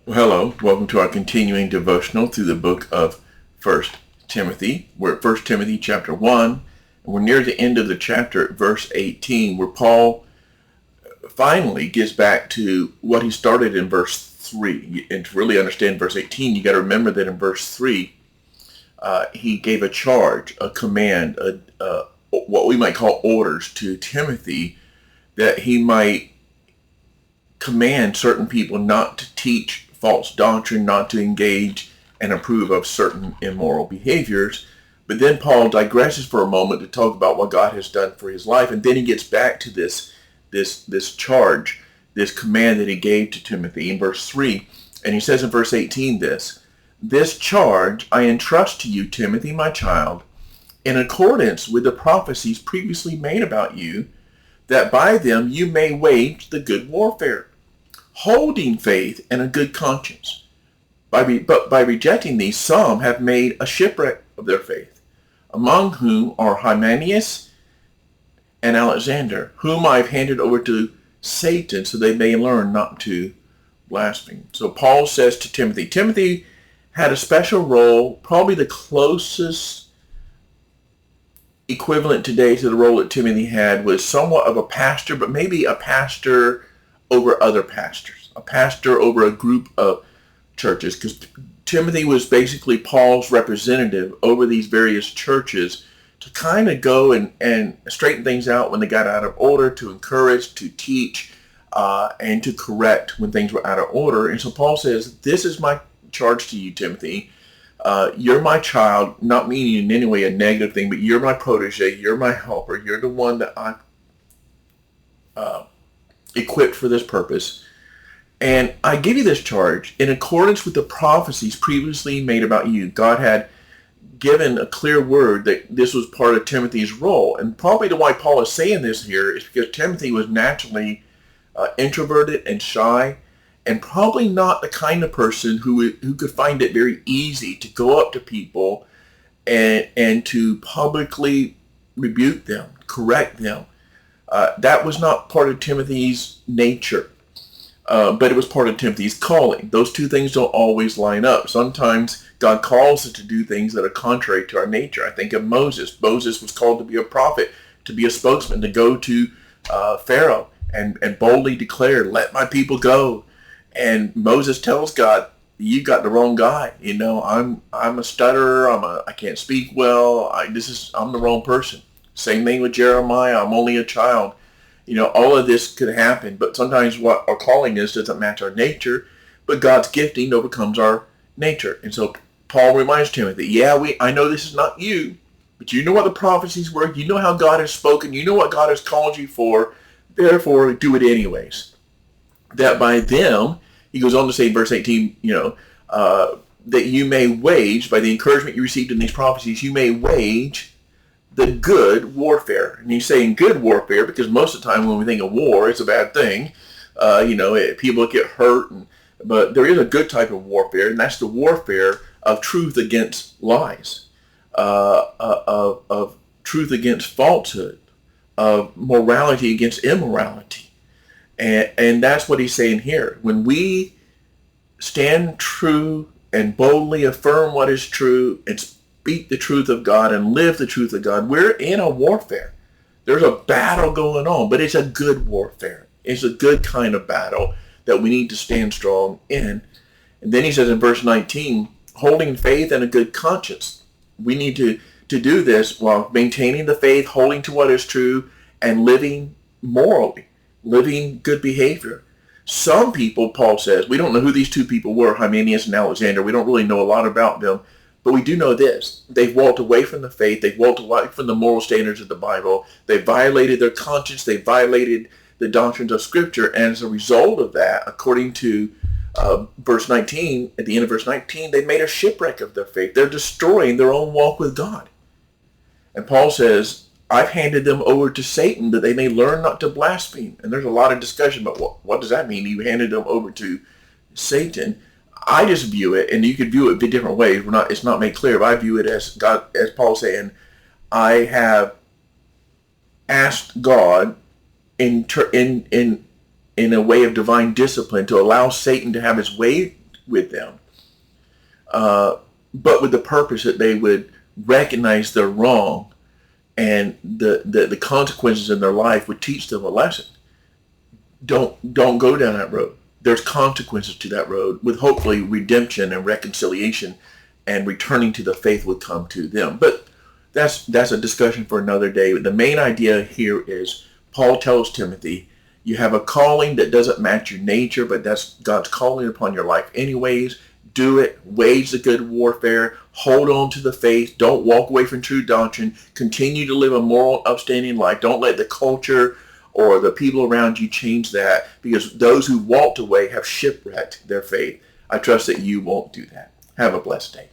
Well, hello, welcome to our continuing devotional through the book of First Timothy. We're at First Timothy chapter 1, and we're near the end of the chapter at verse 18, where Paul finally gets back to what he started in verse 3. And to really understand verse 18, you got to remember that in verse 3, he gave a charge, a command, what we might call orders to Timothy, that he might command certain people not to teach false doctrine, not to engage and approve of certain immoral behaviors. But then Paul digresses for a moment to talk about what God has done for his life, and then he gets back to this charge, this command that he gave to Timothy in verse 3. And he says in verse 18 this charge I entrust to you, Timothy, my child, in accordance with the prophecies previously made about you, that by them you may wage the good warfare, holding faith and a good conscience. But by rejecting these, some have made a shipwreck of their faith, among whom are Hymenaeus and Alexander, whom I have handed over to Satan, so they may learn not to blaspheme. So Paul says to Timothy, Timothy had a special role, probably the closest equivalent today to the role that Timothy had was somewhat of a pastor, but maybe a pastor over other pastors, a pastor over a group of churches, because Timothy was basically Paul's representative over these various churches to kind of go and straighten things out when they got out of order, to encourage, to teach, and to correct when things were out of order. And so Paul says, this is my charge to you, Timothy. You're my child, not meaning in any way a negative thing, but you're my protege, you're my helper, you're the one that I equipped for this purpose. And I give you this charge in accordance with the prophecies previously made about you. God had given a clear word that this was part of Timothy's role. And probably the why Paul is saying this here is because Timothy was naturally introverted and shy, and probably not the kind of person who could find it very easy to go up to people and to publicly rebuke them, correct them. That was not part of Timothy's nature, but it was part of Timothy's calling. Those two things don't always line up. Sometimes God calls us to do things that are contrary to our nature. I think of Moses. Moses was called to be a prophet, to be a spokesman, to go to Pharaoh and boldly declare, let my people go. And Moses tells God, you got the wrong guy. You know, I'm a stutterer. I can't speak well. I'm the wrong person. Same thing with Jeremiah. I'm only a child. You know, all of this could happen, but sometimes what our calling is doesn't match our nature, but God's gifting overcomes our nature. And so Paul reminds Timothy, I know this is not you, but you know what the prophecies were. You know how God has spoken. You know what God has called you for. Therefore, do it anyways. That by them, he goes on to say in verse 18, that you may wage, by the encouragement you received in these prophecies, you may wage the good warfare. And he's saying good warfare because most of the time when we think of war, it's a bad thing. People get hurt, but there is a good type of warfare, and that's the warfare of truth against lies, of truth against falsehood, of morality against immorality. And that's what he's saying here. When we stand true and boldly affirm what is true and speak the truth of God and live the truth of God, we're in a warfare. There's a battle going on, but it's a good warfare. It's a good kind of battle that we need to stand strong in. And then he says in verse 19, holding faith and a good conscience. We need to do this while maintaining the faith, holding to what is true, and living morally, living good behavior. Some people, Paul says, we don't know who these two people were, Hymenaeus and Alexander. We don't really know a lot about them. But we do know this. They've walked away from the faith. They've walked away from the moral standards of the Bible. They violated their conscience. They violated the doctrines of Scripture. And as a result of that, according to verse 19, at the end of verse 19, they made a shipwreck of their faith. They're destroying their own walk with God. And Paul says, I've handed them over to Satan that they may learn not to blaspheme. And there's a lot of discussion about what does that mean? You handed them over to Satan. I just view it, and you could view it in different ways. It's not made clear, but I view it as God, as Paul saying, I have asked God in a way of divine discipline to allow Satan to have his way with them, but with the purpose that they would recognize their wrong, and the consequences in their life would teach them a lesson. Don't go down that road. There's consequences to that road, with hopefully redemption and reconciliation and returning to the faith would come to them. But that's a discussion for another day. The main idea here is Paul tells Timothy, you have a calling that doesn't match your nature, but that's God's calling upon your life anyways. Do it. Wage the good warfare. Hold on to the faith. Don't walk away from true doctrine. Continue to live a moral, upstanding life. Don't let the culture or the people around you change that, because those who walked away have shipwrecked their faith. I trust that you won't do that. Have a blessed day.